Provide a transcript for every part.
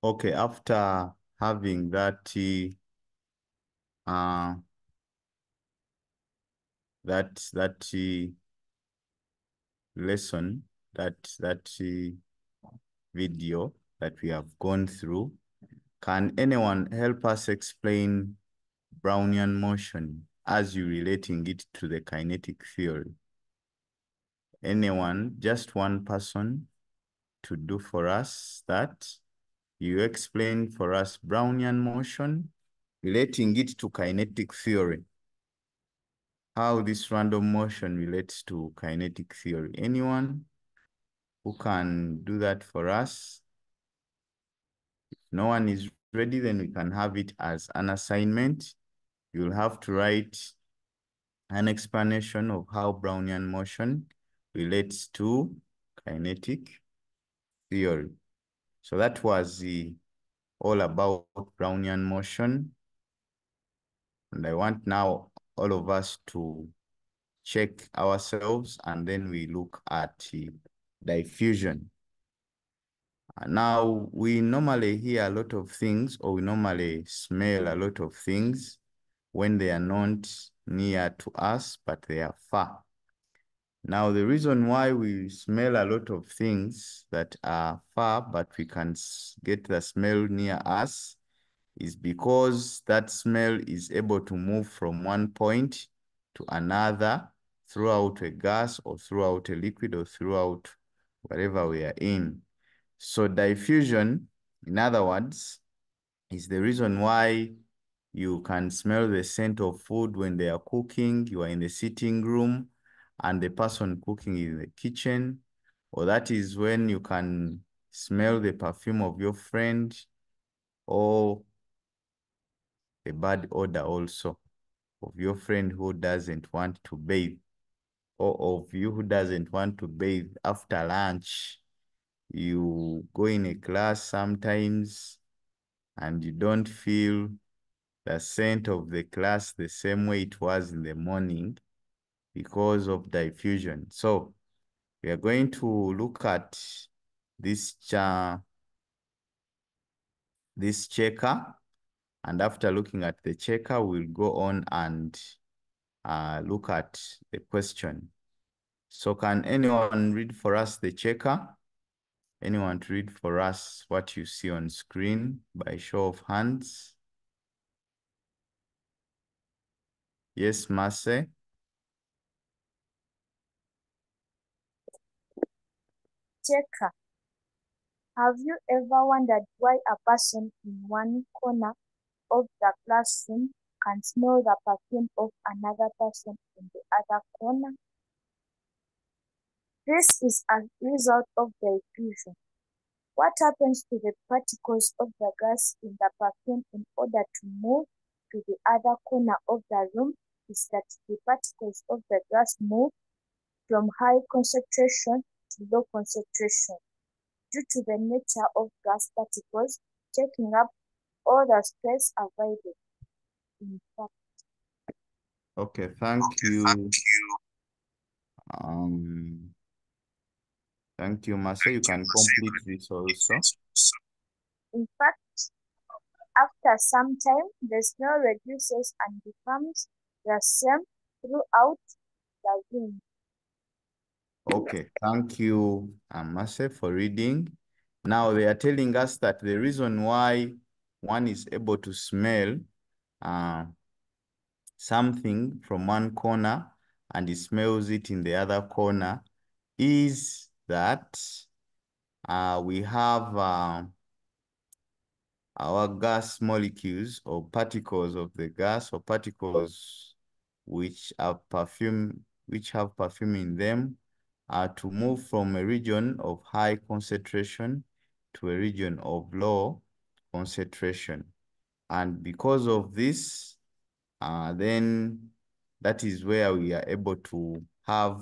Okay, after having that lesson, that video that we have gone through, can anyone help us explain Brownian motion as you relating it to the kinetic theory? Anyone, just one person to do for us that. You explain for us Brownian motion, relating it to kinetic theory. How this random motion relates to kinetic theory. Anyone who can do that for us? If no one is ready, then we can have it as an assignment. You'll have to write an explanation of how Brownian motion relates to kinetic theory. So that was all about Brownian motion. And I want now all of us to check ourselves, and then we look at diffusion. Now, we normally hear a lot of things, or we normally smell a lot of things when they are not near to us, but they are far. Now, the reason why we smell a lot of things that are far, but we can get the smell near us, is because that smell is able to move from one point to another throughout a gas or throughout a liquid or throughout whatever we are in. So diffusion, in other words, is the reason why you can smell the scent of food when they are cooking. You are in the sitting room and the person cooking is in the kitchen. Or that is when you can smell the perfume of your friend, or the bad odor also of your friend who doesn't want to bathe, or of you who doesn't want to bathe after lunch. You go in a class sometimes and you don't feel the scent of the class the same way it was in the morning because of diffusion. So we are going to look at this checker, and after looking at the checker, we'll go on and look at the question. So can anyone read for us the checker? Anyone to read for us what you see on screen by show of hands? Yes, Marce? Checker. Have you ever wondered why a person in one corner of the classroom can smell the perfume of another person in the other corner? This is a result of diffusion. What happens to the particles of the gas in the perfume in order to move to the other corner of the room is that the particles of the gas move from high concentration to low concentration due to the nature of gas particles taking up all the space available. In fact, Okay, thank you. Thank you, Marce. You can complete this also. in fact, after some time, the smell reduces and becomes the same throughout the room. Okay, thank you, Marce, for reading. Now they are telling us that the reason why one is able to smell something from one corner and he smells it in the other corner is that we have our gas molecules or particles of the gas, or particles which have perfume in them, to move from a region of high concentration to a region of low concentration. And because of this, then that is where we are able to have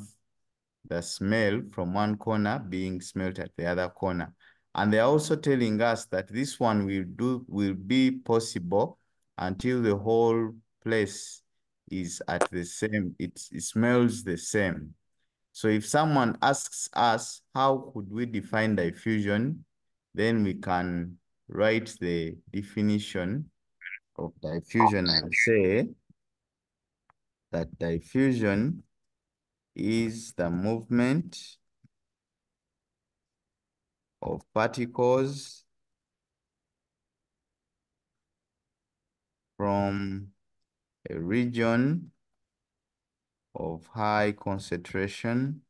the smell from one corner being smelt at the other corner. And they're also telling us that this one will be possible until the whole place is at the same, it smells the same. So if someone asks us, how could we define diffusion? Then we can write the definition of diffusion and say that diffusion is the movement of particles from a region of high concentration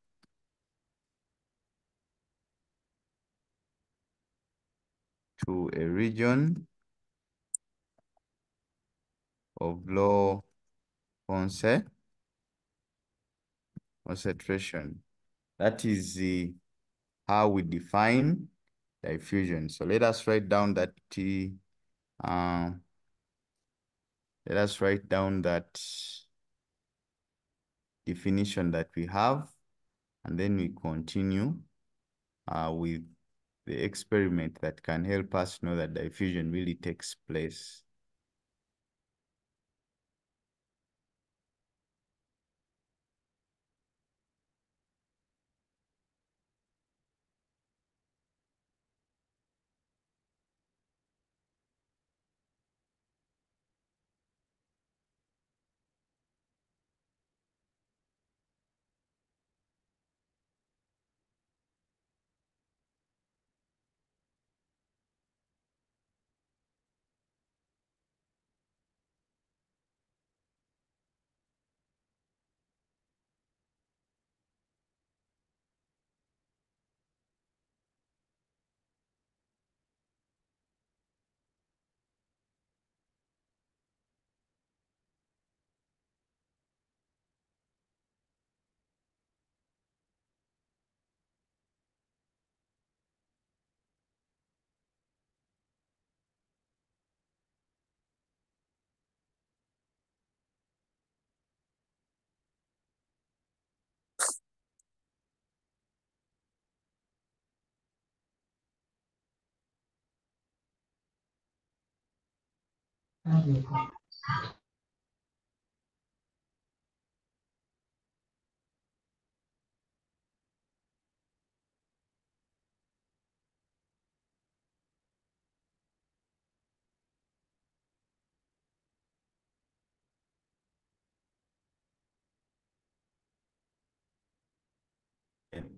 to a region of low concentration. That is how we define diffusion. So let us write down that definition that we have, and then we continue with the experiment that can help us know that diffusion really takes place.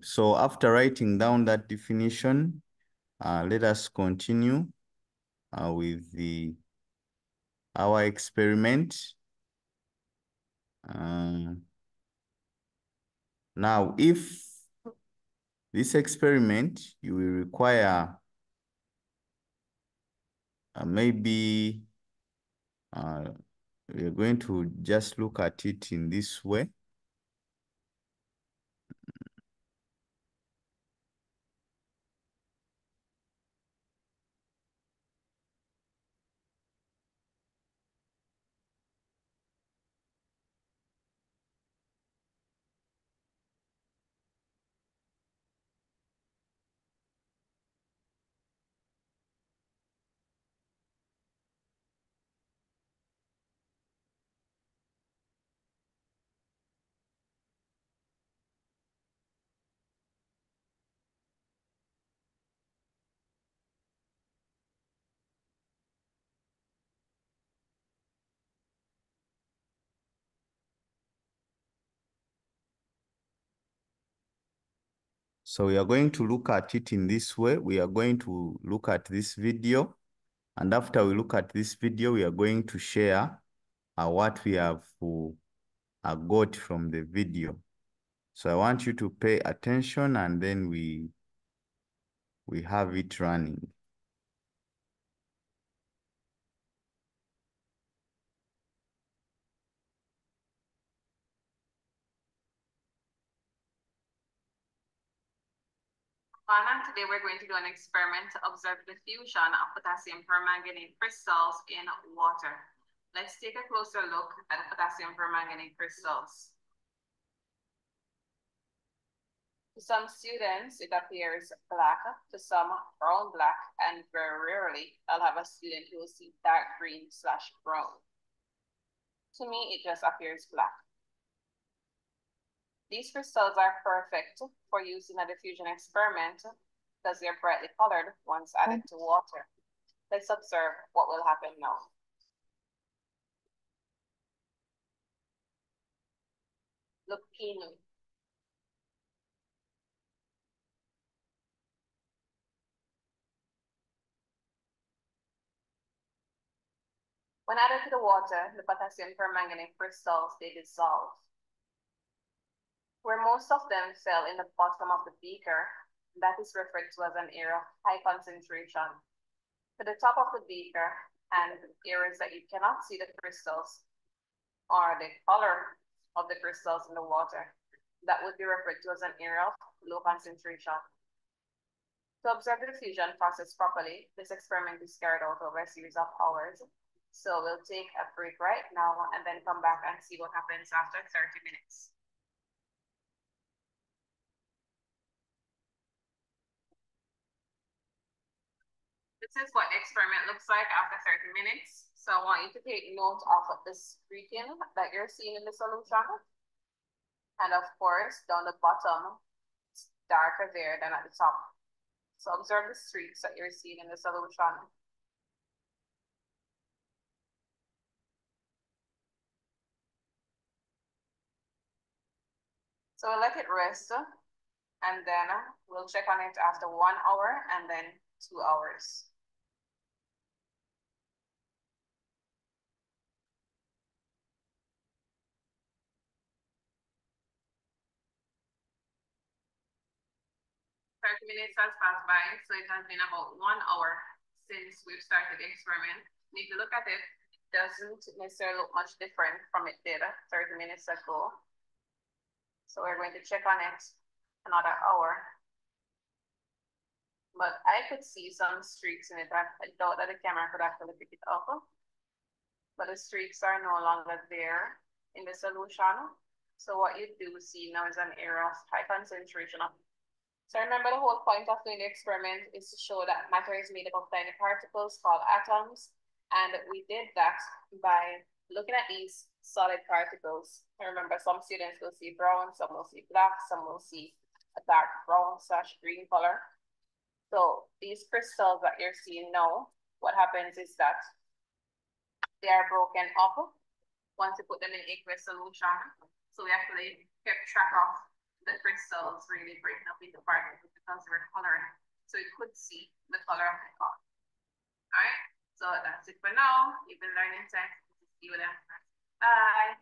So after writing down that definition, let us continue with our experiment. Now, if this experiment, you will require maybe we're going to just look at it in this way. So we are going to look at it in this way. We are going to look at this video. And after we look at this video, we are going to share what we have got from the video. So I want you to pay attention, and then we have it running. Today we're going to do an experiment to observe the diffusion of potassium permanganate crystals in water. Let's take a closer look at the potassium permanganate crystals. To some students, it appears black, to some brown black, and very rarely I'll have a student who will see dark green/brown. To me, it just appears black. These crystals are perfect for use in a diffusion experiment because they're brightly colored once added to water. Let's observe what will happen now. Look keenly. When added to the water, the potassium permanganate crystals, they dissolve. Where most of them fell in the bottom of the beaker, that is referred to as an area of high concentration. To the top of the beaker and areas that you cannot see the crystals or the color of the crystals in the water, that would be referred to as an area of low concentration. To observe the diffusion process properly, this experiment is carried out over a series of hours. So we'll take a break right now and then come back and see what happens after 30 minutes. This is what the experiment looks like after 30 minutes. So I want you to take note of the streaking that you're seeing in the solution. And of course, down the bottom, it's darker there than at the top. So observe the streaks that you're seeing in the solution. So we'll let it rest, and then we'll check on it after 1 hour and then 2 hours. Minutes has passed by, so it has been about 1 hour since we've started the experiment. And if you look at it, it doesn't necessarily look much different from it did 30 minutes ago. So we're going to check on it another hour. But I could see some streaks in it. I doubt that the camera could actually pick it up. But the streaks are no longer there in the solution. So what you do see now is an area of high concentration of. So remember, the whole point of doing the experiment is to show that matter is made up of tiny particles called atoms. And we did that by looking at these solid particles. And remember, some students will see brown, some will see black, some will see a dark brown/green color. So these crystals that you're seeing now, what happens is that they are broken up once you put them in aqueous solution. So we actually kept track of the crystals really breaking up into particles because they were coloring. So you could see the color of the color. All right, so that's it for now. You've been learning text. See you then. Bye.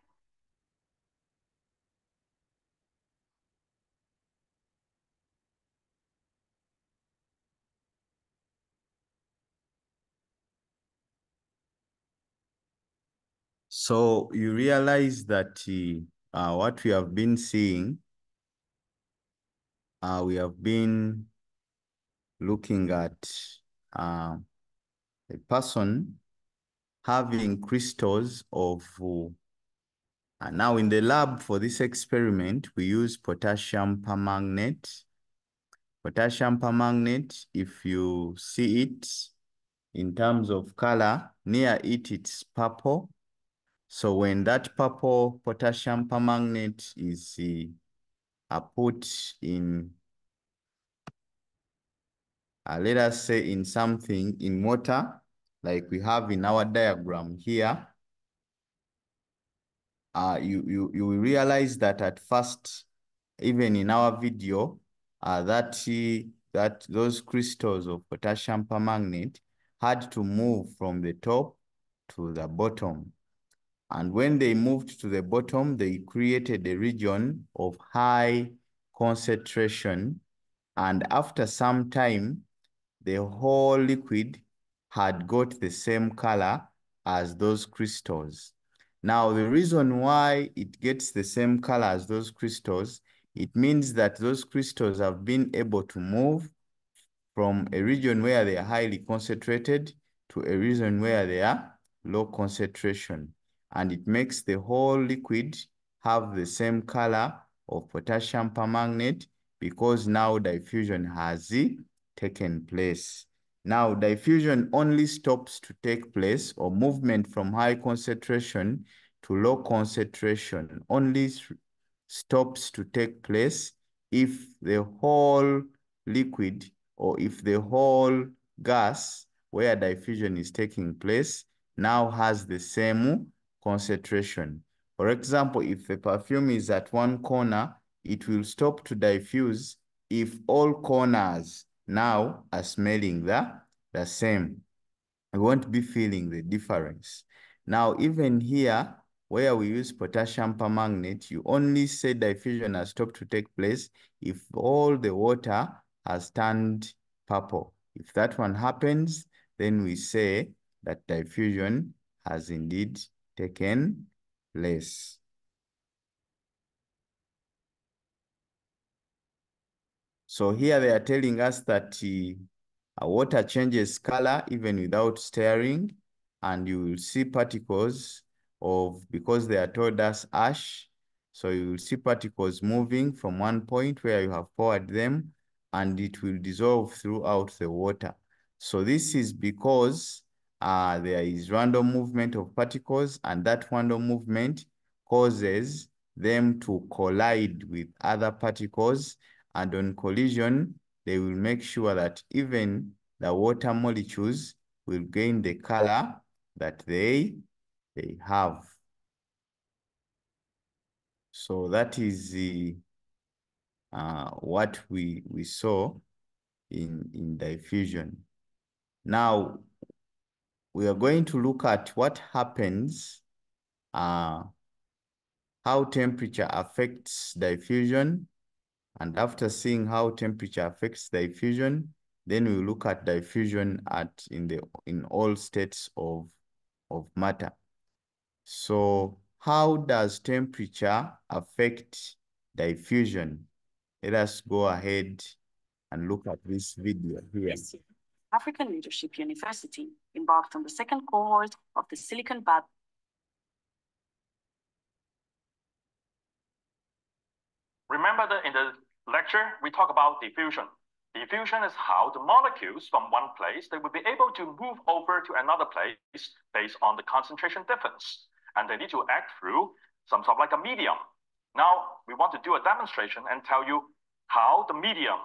So you realize that what we have been seeing, we have been looking at a person having crystals of, now in the lab for this experiment, we use potassium permanganate. Potassium permanganate, if you see it in terms of color, near it, it's purple. So when that purple potassium permanganate is put in, let us say in something, in water, like we have in our diagram here, you will realize that at first, even in our video, that those crystals of potassium permanganate had to move from the top to the bottom. And when they moved to the bottom, they created a region of high concentration. And after some time, the whole liquid had got the same color as those crystals. Now, the reason why it gets the same color as those crystals, it means that those crystals have been able to move from a region where they are highly concentrated to a region where they are low concentration. And it makes the whole liquid have the same color of potassium permanganate because now diffusion has taken place. Now, diffusion only stops to take place, or movement from high concentration to low concentration only stops to take place if the whole liquid or if the whole gas where diffusion is taking place now has the same concentration. For example, if the perfume is at one corner, it will stop to diffuse if all corners now are smelling the same. We won't be feeling the difference. Now, even here, where we use potassium permanganate, you only say diffusion has stopped to take place if all the water has turned purple. If that one happens, then we say that diffusion has indeed taken place. So here they are telling us that water changes color even without stirring, and you will see particles because they are told us ash, so you will see particles moving from one point where you have poured them, and it will dissolve throughout the water. So this is because there is random movement of particles, and that random movement causes them to collide with other particles, and on collision, they will make sure that even the water molecules will gain the color that they have. So that is what we saw in diffusion. Now, we are going to look at what happens, how temperature affects diffusion. And after seeing how temperature affects diffusion, then we look at diffusion in all states of matter. So how does temperature affect diffusion? Let us go ahead and look at this video here. This year, African Leadership University embarked on the second cohort of the Silicon Valley. Remember that in the lecture, we talk about diffusion. Diffusion is how the molecules from one place, they will be able to move over to another place based on the concentration difference. And they need to act through some sort of like a medium. Now, we want to do a demonstration and tell you how the medium,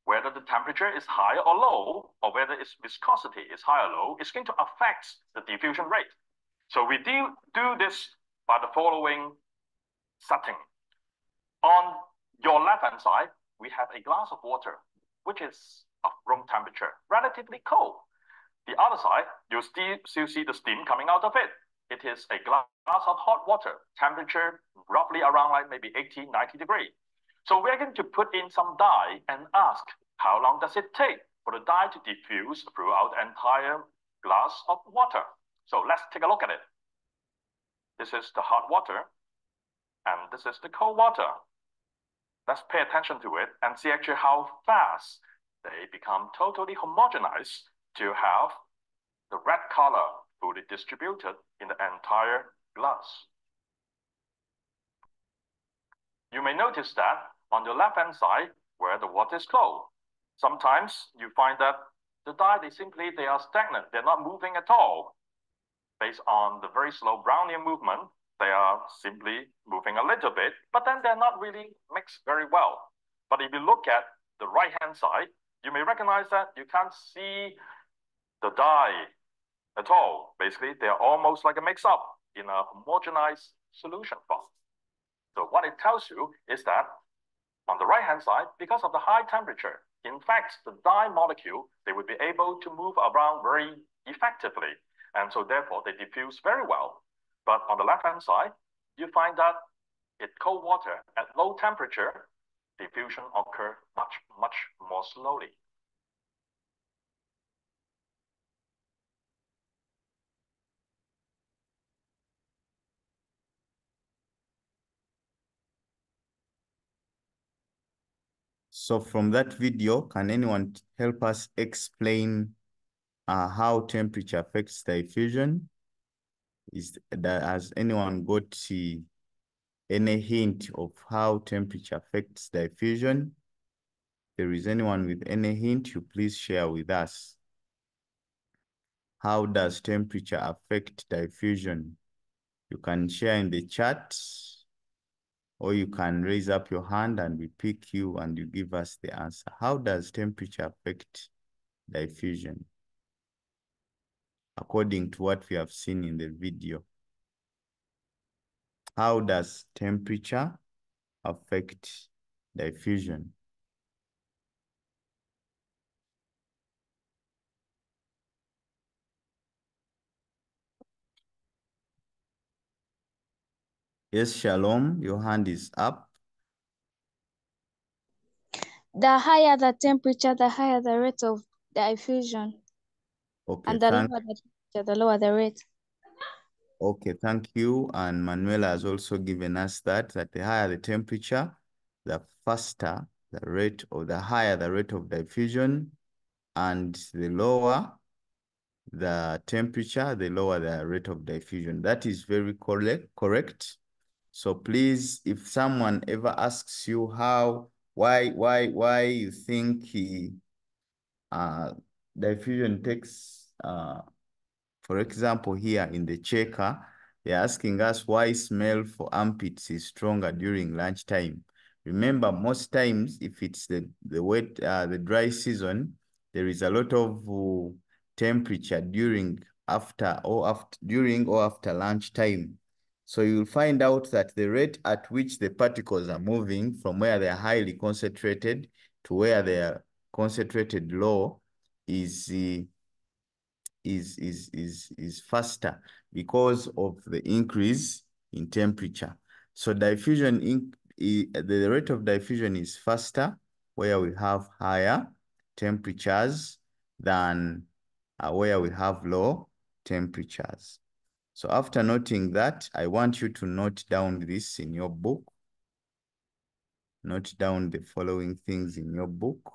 whether the temperature is high or low, or whether its viscosity is high or low, is going to affect the diffusion rate. So we do this by the following setting. On your left-hand side, we have a glass of water, which is of room temperature, relatively cold. The other side, you still see the steam coming out of it. It is a glass of hot water, temperature roughly around like maybe 80, 90 degrees. So we're going to put in some dye and ask, how long does it take for the dye to diffuse throughout the entire glass of water? So let's take a look at it. This is the hot water, and this is the cold water. Let's pay attention to it and see actually how fast they become totally homogenized to have the red color fully distributed in the entire glass. You may notice that on the left-hand side, where the water is cold, sometimes you find that the dye, they are stagnant. They're not moving at all. Based on the very slow Brownian movement, they are simply moving a little bit, but then they're not really mixed very well. But if you look at the right-hand side, you may recognize that you can't see the dye at all. Basically, they're almost like a mix-up in a homogenized solution form. So what it tells you is that on the right-hand side, because of the high temperature, in fact, the dye molecule, they would be able to move around very effectively. And so therefore, they diffuse very well. But on the left-hand side, you find that in cold water at low temperature, diffusion occurs much, much more slowly. So from that video, can anyone help us explain how temperature affects diffusion? Has anyone got any hint of how temperature affects diffusion? If there is anyone with any hint, you please share with us. How does temperature affect diffusion? You can share in the chat, or you can raise up your hand and we pick you and you give us the answer. How does temperature affect diffusion? according to what we have seen in the video. How does temperature affect diffusion? Yes, Shalom, your hand is up. The higher the temperature, the higher the rate of diffusion. Okay, And the lower the temperature, the lower the rate. Okay, thank you. And Manuela has also given us that the higher the temperature, the faster the rate, or the higher the rate of diffusion, and the lower the temperature, the lower the rate of diffusion. That is very correct. So please, if someone ever asks you why you think diffusion takes, for example, here in the checker, they're asking us why smell for armpits is stronger during lunchtime. Remember, most times, if it's the dry season, there is a lot of temperature during or after lunchtime. So you'll find out that the rate at which the particles are moving from where they are highly concentrated to where they are concentrated low is faster because of the increase in temperature. So the rate of diffusion is faster where we have higher temperatures than where we have low temperatures. So after noting that, I want you to note down this in your book. Note down the following things in your book.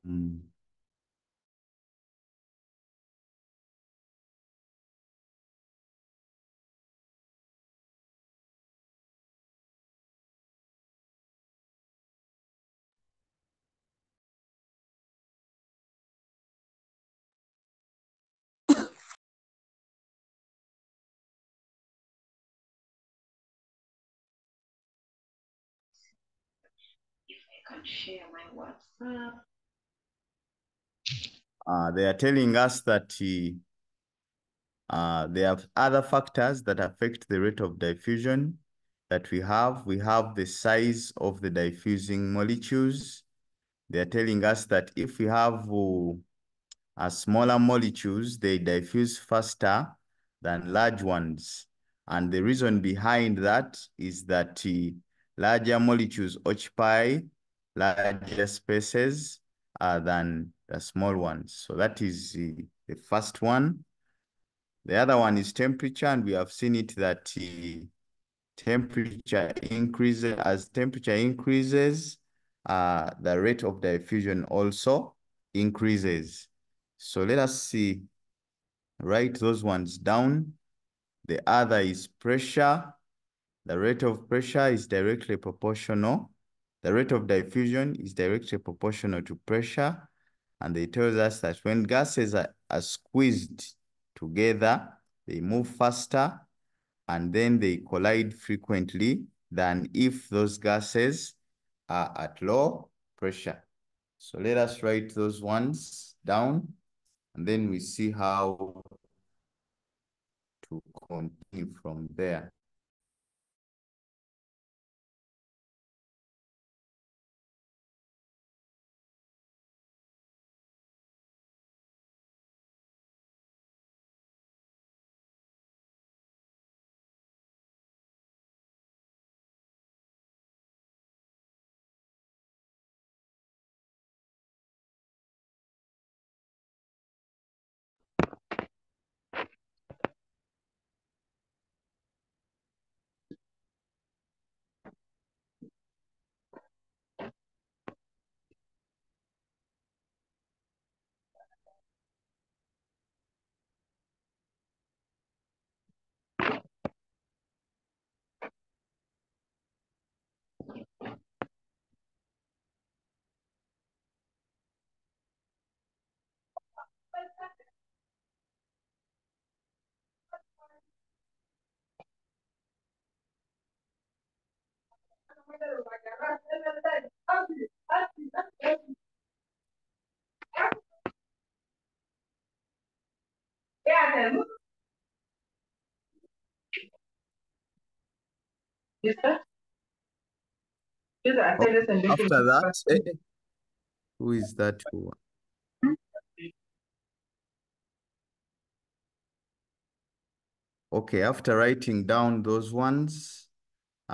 Mm. can share my WhatsApp. They are telling us that there are other factors that affect the rate of diffusion that we have. We have the size of the diffusing molecules. They are telling us that if we have smaller molecules, they diffuse faster than large ones. And the reason behind that is that larger molecules occupy larger spaces than the small ones. So that is the first one. The other one is temperature, and we have seen it that temperature increases. As temperature increases, the rate of diffusion also increases. So let us see, write those ones down. The other is pressure. The rate of pressure is directly proportional. The rate of diffusion is directly proportional to pressure. And it tells us that when gases are squeezed together, they move faster and then they collide frequently than if those gases are at low pressure. So let us write those ones down, and then we see how to continue from there. After that, who is that? Okay, after writing down those ones,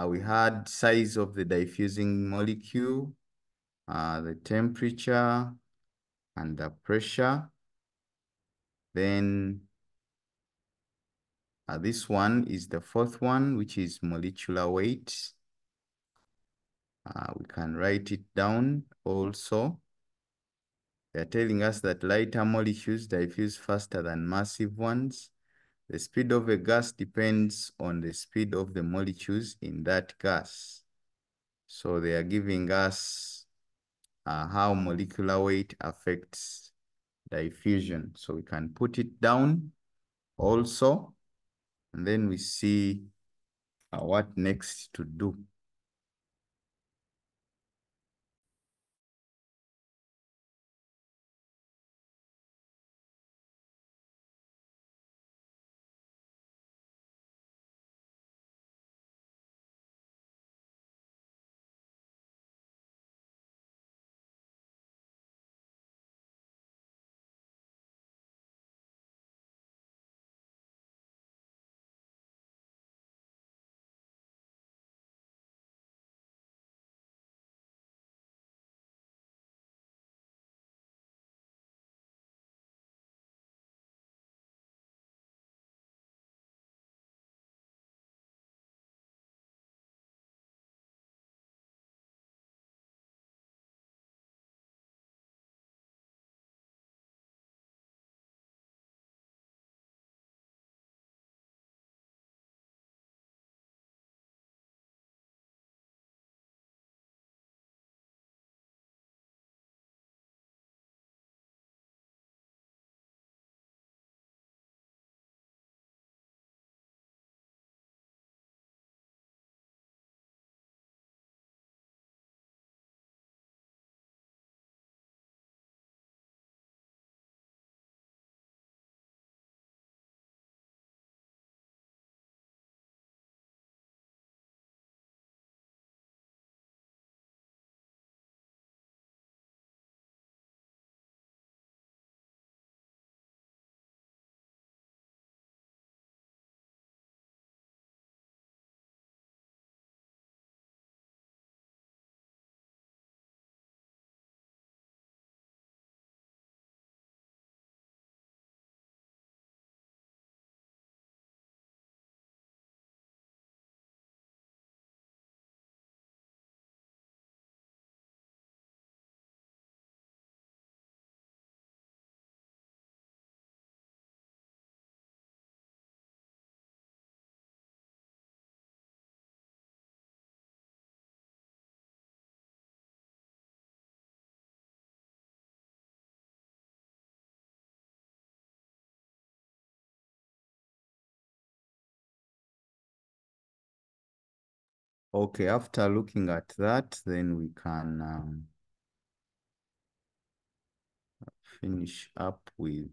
we had size of the diffusing molecule, the temperature, and the pressure. Then this one is the fourth one, which is molecular weight. We can write it down also. They're telling us that lighter molecules diffuse faster than massive ones. The speed of a gas depends on the speed of the molecules in that gas. So they are giving us how molecular weight affects diffusion. So we can put it down also, and then we see what next to do. Okay, after looking at that, then we can finish up with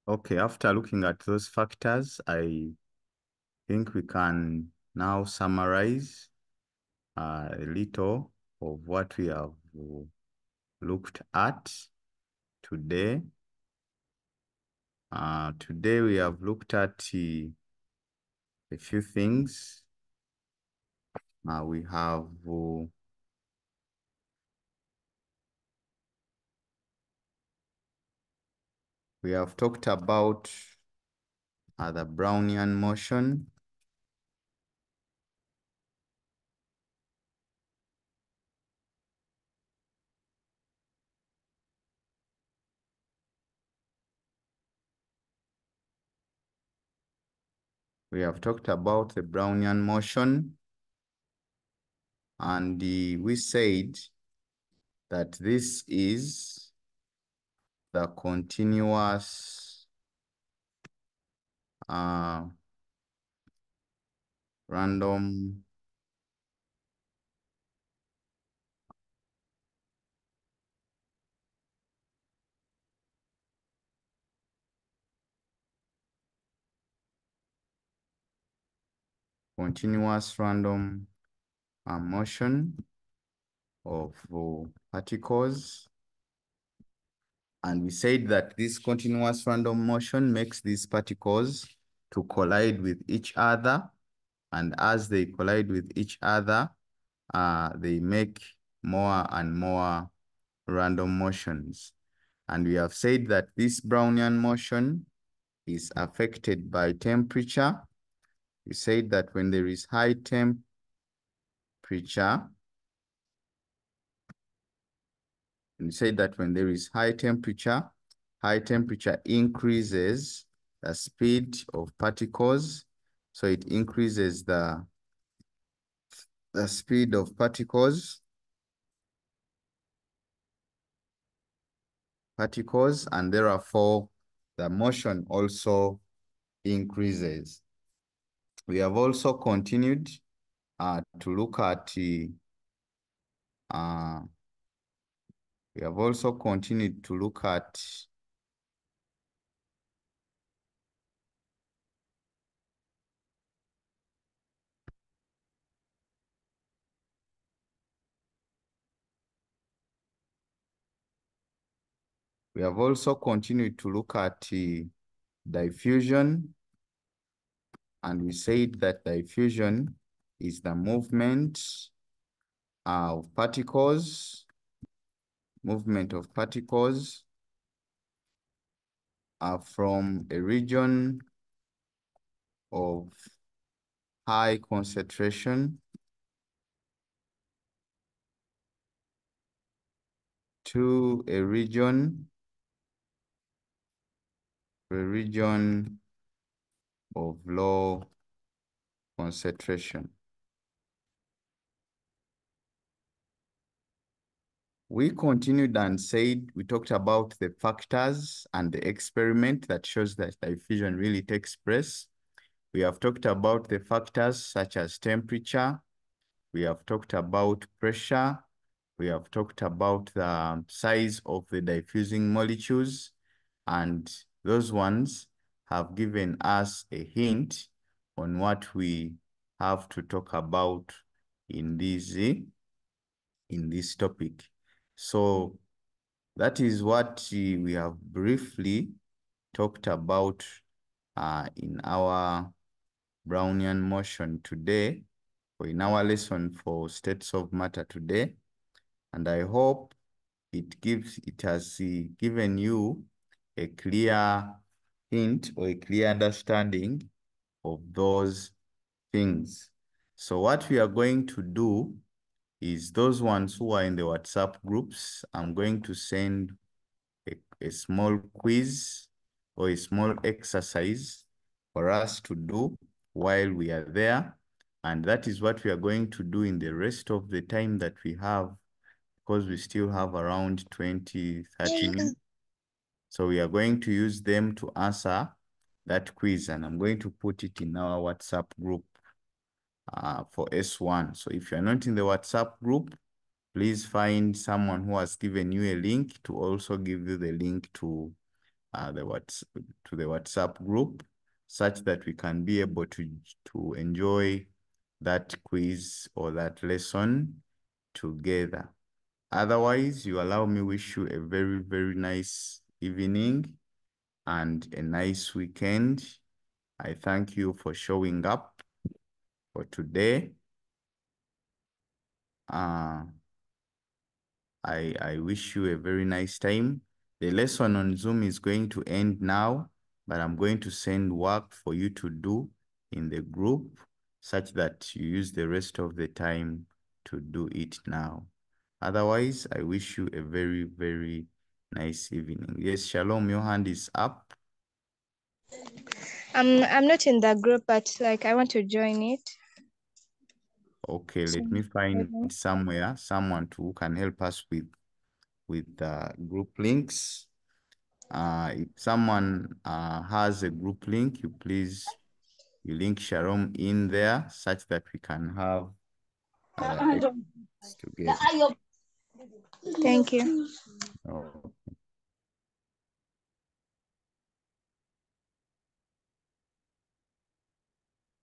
okay, after looking at those factors, I think we can now summarize a little of what we have looked at today. Today we have looked at a few things. We have talked about the Brownian motion. We have talked about the Brownian motion, and we said that this is the continuous random motion of particles. And we said that this continuous random motion makes these particles to collide with each other. And as they collide with each other, they make more and more random motions. And we have said that this Brownian motion is affected by temperature. We said that when there is high temperature, high temperature increases the speed of particles. So it increases the speed of particles, and therefore the motion also increases. We have also continued to look at diffusion, and we said that diffusion is the movement of particles from a region of high concentration to a region of low concentration. We continued and said, we talked about the factors and the experiment that shows that diffusion really takes place. We have talked about the factors such as temperature. We have talked about pressure. We have talked about the size of the diffusing molecules, and those ones have given us a hint on what we have to talk about in this topic. So that is what we have briefly talked about in our Brownian motion today, or in our lesson for states of matter today. And I hope it has given you a clear hint or a clear understanding of those things. So what we are going to do is, those ones who are in the WhatsApp groups, I'm going to send a small quiz or a small exercise for us to do while we are there. And that is what we are going to do in the rest of the time that we have, because we still have around 20, 30 minutes. So we are going to use them to answer that quiz, and I'm going to put it in our WhatsApp group for S1. So if you're not in the WhatsApp group, please find someone who has given you a link to also give you the link to the WhatsApp group, such that we can be able to enjoy that quiz or that lesson together. Otherwise, you allow me wish you a very, very nice evening and a nice weekend. I thank you for showing up for today. I wish you a very nice time. The lesson on Zoom is going to end now, but I'm going to send work for you to do in the group, such that you use the rest of the time to do it now. Otherwise, I wish you a very, very nice evening. Yes, Shalom, your hand is up. I'm not in the group, but like I want to join it. Okay, let me find someone who can help us with group links. If someone has a group link, you link Sharon in there, such that we can have together. Thank you. Okay.